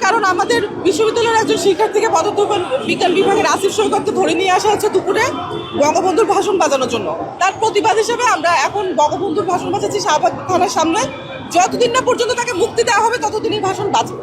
কারণ আমাদের বিশ্ববিদ্যালয়ের একজন শিক্ষার্থীকে পদার্থ বিজ্ঞান বিভাগের আসিফ সৈকতকে ধরে নিয়ে আসা হচ্ছে দুপুরে বঙ্গবন্ধুর ভাষণ বাজানোর জন্য। তার প্রতিবাদ হিসেবে আমরা এখন বঙ্গবন্ধুর ভাষণ বাজাচ্ছি শাহবাগ থানার সামনে। যতদিন না পর্যন্ত তাকে মুক্তি দেওয়া হবে ততদিনই ভাষণ বাজবে।